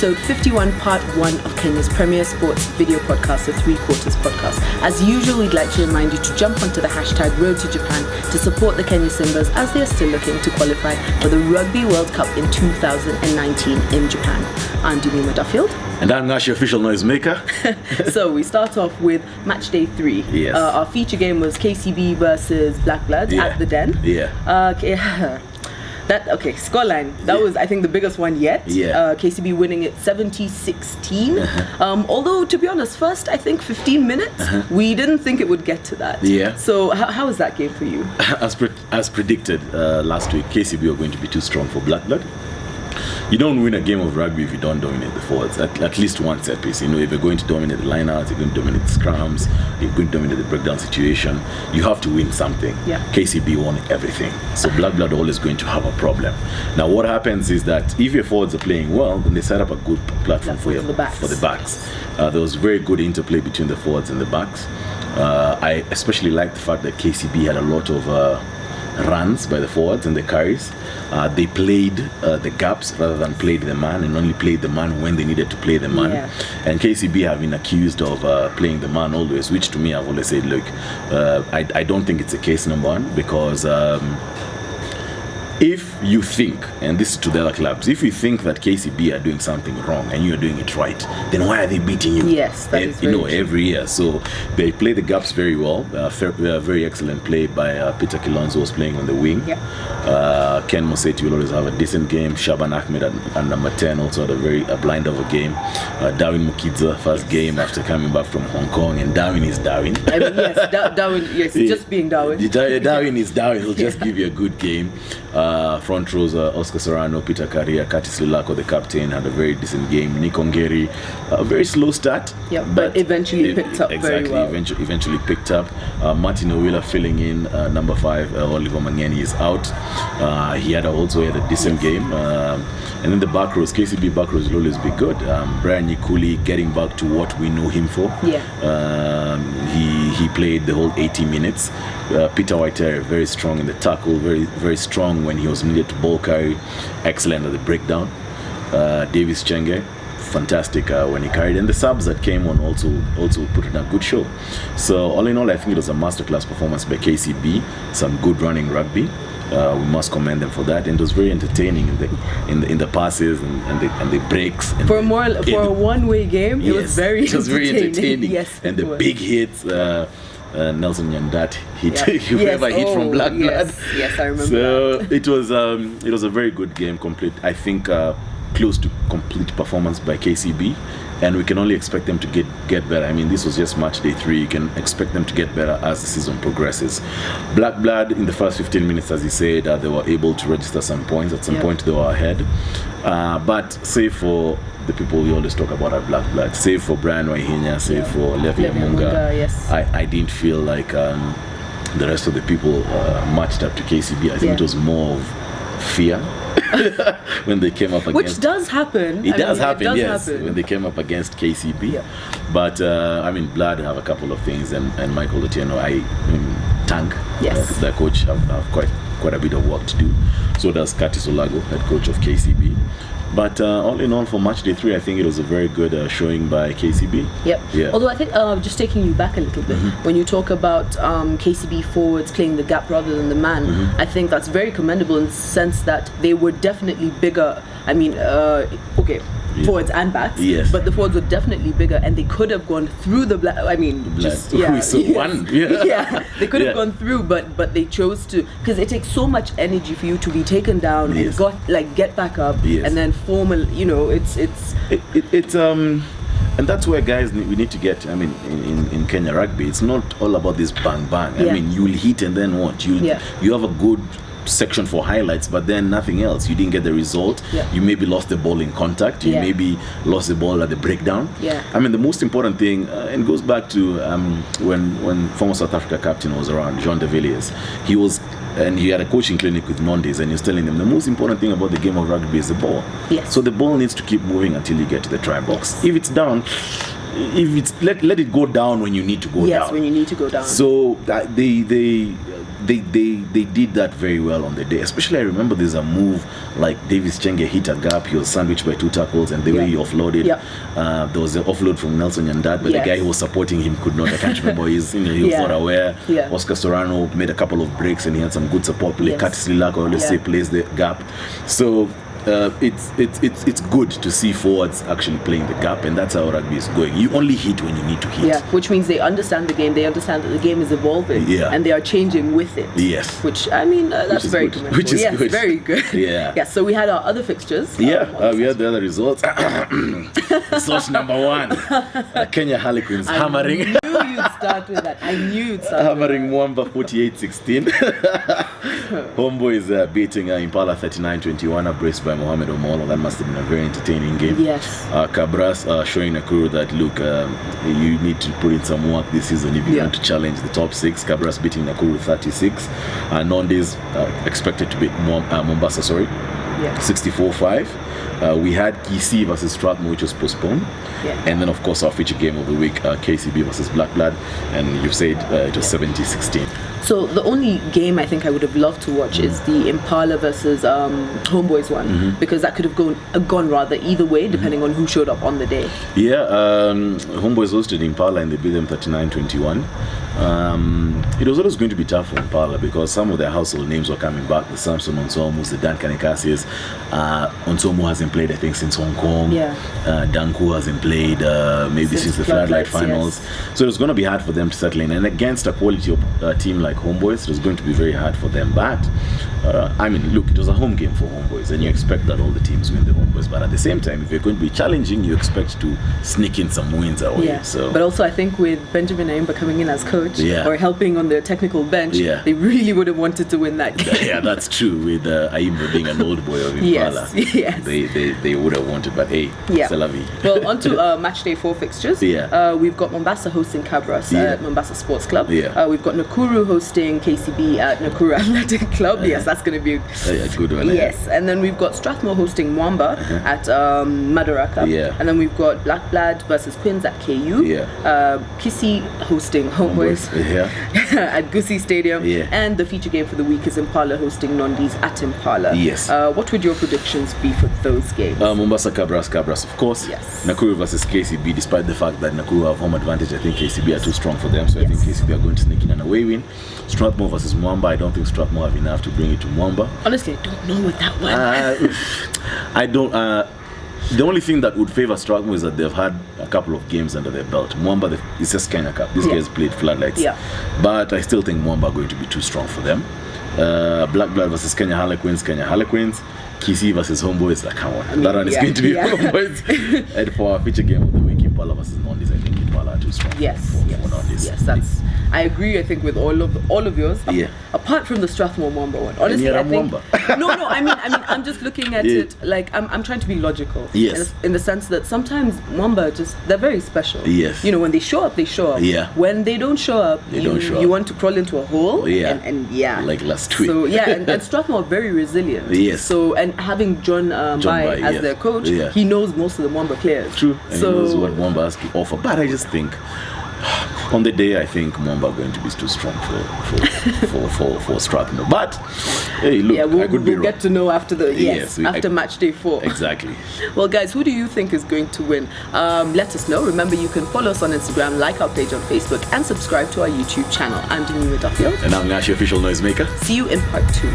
episode 51, part 1 of Kenya's premier sports video podcast, the 3/4 podcast. As usual, we'd like to remind you to jump onto the hashtag Road to Japan to support the Kenya Simbas as they are still looking to qualify for the Rugby World Cup in 2019 in Japan. I'm Jemima Duffield. And I'm Nashi, official noisemaker. So we start off with match day 3. Yes. Our feature game was KCB versus Blakblad at the Den. Yeah. Okay. Scoreline. That was, I think, the biggest one yet. Yeah. KCB winning it 70-16. Although, to be honest, first, I think 15 minutes, we didn't think it would get to that. Yeah. So how was that game for you? As predicted last week, KCB are going to be too strong for Blakblad. You don't win a game of rugby if you don't dominate the forwards, at least one set piece. You know, if you're going to dominate the lineouts, you're going to dominate the scrums, you're going to dominate the breakdown situation, you have to win something. Yeah. KCB won everything. So Blakblad are always going to have a problem. Now what happens is that if your forwards are playing well, then they set up a good platform for the backs. There was very good interplay between the forwards and the backs. I especially like the fact that KCB had a lot of runs by the forwards and the carries. They played the gaps rather than played the man, and only played the man when they needed to play the man. Yeah. And KCB have been accused of playing the man always, which to me I've always said, look, I don't think it's a case, number one, because if you think, and this is to the other clubs, if you think that KCB are doing something wrong and you're doing it right, then why are they beating you? Yes, that is very true. Every year. So they play the gaps very well. Very excellent play by Peter Kilonzo, was playing on the wing. Yeah. Ken Moseti will always have a decent game. Shaban Ahmed and number 10 also had a blind of a game. Darwin Mukidza, first game after coming back from Hong Kong, and Darwin is Darwin. I mean, yes, Darwin, yes, just being Darwin. Darwin is Darwin. He'll just give you a good game. Front rows, Oscar Serrano, Peter Karia, Curtis Lulako, the captain, had a very decent game. Nico Ngeri, a very slow start. Yeah, but eventually picked up very well. Eventually picked up. Martin Owila filling in, number 5, Oliver Mangeni is out. He also had a decent game. And then the back rows, KCB back rows will always be good. Brian Nyikuli getting back to what we know him for. Yeah. He played the whole 80 minutes. Peter Whitehair, very strong in the tackle, very, very strong when he was needed to ball carry, excellent at the breakdown. Davis Chenge, fantastic when he carried, and the subs that came on also put in a good show. So all in all, I think it was a masterclass performance by KCB. Some good running rugby. We must commend them for that, and it was very entertaining in the passes and the breaks. And for a one-way game, it was very entertaining. Yes, and the big hits. Nelson Nyandat hit from Blakblad. Yes, I remember. So that. It was a very good game, complete. I think close to complete performance by KCB, and we can only expect them to get better. I mean, this was just match day 3. You can expect them to get better as the season progresses. Blakblad in the first 15 minutes, as you said, they were able to register some points. At some point, they were ahead, but save for the people we always talk about at Blakblad, save for Brian Waihinya, save for Levi Amunga, yes. I didn't feel like the rest of the people matched up to KCB. I think it was more of fear when they came up against. Which does happen. It does happen, yes, when they came up against KCB. Yeah. But Blood have a couple of things, and Michael Otieno, Tank, the coach, have quite a bit of work to do. So does Curtis Olago, head coach of KCB. But all in all, for match day 3, I think it was a very good showing by KCB. Yep. Yeah. Although I think just taking you back a little bit, when you talk about KCB forwards playing the gap rather than the man, I think that's very commendable in the sense that they were definitely bigger. I mean, forwards and backs, but the forwards were definitely bigger, and they could have gone through the they could have gone through, but they chose to, because it takes so much energy for you to be taken down and get back up and then form it's and that's where, guys, we need to get. I mean, in Kenya rugby, it's not all about this bang bang. I mean, you'll hit and then what? You have a good section for highlights, but then nothing else. You didn't get the result. You maybe lost the ball in contact. You maybe lost the ball at the breakdown. I mean, the most important thing, and goes back to when former South Africa captain was around, Jean de Villiers. He had a coaching clinic with Mondays, and he was telling them the most important thing about the game of rugby is the ball. So the ball needs to keep moving until you get to the try box. If it's down, if it's let it go down when you need to go down. Yes, when you need to go down. So they did that very well on the day. Especially, I remember there's a move like Davis Chenge hit a gap. He was sandwiched by 2 tackles, and the way he offloaded, there was an offload from Nelson Yandat, but the guy who was supporting him could not. I can't remember. He was not aware. Oscar Storano made a couple of breaks, and he had some good support play. Curtis Lilak, I always say, plays the gap. So it's good to see forwards actually playing the gap, and that's how rugby is going. You only hit when you need to hit. Yeah, which means they understand the game. They understand that the game is evolving, and they are changing with it. Yes. Which, I mean, that's very good. Which is good. Very good. Yeah. Yeah. So we had our other fixtures. We had the other results. Source number 1, Kenya Harlequins hammering. I knew you'd start with that. Hammering Mwamba 48-16. Homeboys beating Impala 39-21, a brace by Mohamed Omolo. That must have been a very entertaining game. Yes. Cabras showing Nakuru that, look, you need to put in some work this season if you want to challenge the top 6. Cabras beating Nakuru 36. Nondays expected to beat Mombasa, 64-5. We had KC versus Strathmore, which was postponed. And then, of course, our feature game of the week, KCB versus Blakblad. And you've said it was 70-16. So the only game I think I would have loved to watch is the Impala versus Homeboys one, because that could have gone rather either way, depending on who showed up on the day. Yeah, Homeboys hosted Impala and they beat them 39-21. It was always going to be tough for Impala because some of their household names were coming back. The Samson Onsomus, the Dan Kanekasis. Onsomu hasn't played, I think, since Hong Kong. Danku hasn't played maybe since the Floodlight Finals. So it was going to be hard for them to settle in. And against a quality team like Homeboys, it was going to be very hard for them. But I mean, look, it was a home game for Homeboys, and you expect that all the teams win the Homeboys. But at the same time, if you're going to be challenging, you expect to sneak in some wins away. So, but also, I think with Benjamin Aimba coming in as coach or helping on the technical bench, they really would have wanted to win that game. Yeah, that's true. With Aimba being an old boy of Impala, they would have wanted. But hey, c'est la vie. Well, on to match day 4 fixtures. We've got Mombasa hosting Cabras at Mombasa Sports Club. We've got Nakuru hosting KCB at Nakuru Athletic Club. Yes, that's going to be a good one. Yes, and then we've got Strathmore hosting Mwamba at Madaraka. And then we've got Blakblad versus Quins at KU. Kisi hosting Homeboys at Gusii Stadium. And the feature game for the week is Impala hosting Nondis at Impala. What would your predictions be for those games? Mombasa Cabras, of course. Nakuru versus KCB, despite the fact that Nakuru have home advantage, I think KCB are too strong for them, so I think KCB are going to sneak in an away win. Strathmore versus Mwamba, I don't think Strathmore have enough to bring it to Mwamba. Honestly, I don't know with that one. I don't. The only thing that would favor Strathmore is that they've had a couple of games under their belt. Mwamba, it's just kind of cup. These guys played Floodlights. But I still think Mwamba are going to be too strong for them. Blakblad versus Kenya Harlequins. KC versus Homeboys. Come on. That one is going to be Homeboys. And for our feature game of the week, Impala versus Nondis, I think Impala are too strong. For Nondis. That's. I agree. I think with all of yours. Apart from the Strathmore Mwamba one. Honestly, I think. No. I mean, I'm just looking at it like I'm trying to be logical. In the sense that sometimes Mwamba they're very special. You know, when they show up, they show up. When they don't show up, you want to crawl into a hole. And like last week. So and Strathmore are very resilient. So and having John Bai as their coach, he knows most of the Mwamba players. True. And he knows what Mwamba has to offer. But I just think on the day, I think Mwamba are going to be too strong for Strathmore. But hey, look, we'll get to know after after match day 4. Exactly. Well, guys, who do you think is going to win? Let us know. Remember, you can follow us on Instagram, like our page on Facebook, and subscribe to our YouTube channel. I'm Demi Duffield. And I'm Nashi, official noisemaker. See you in part 2.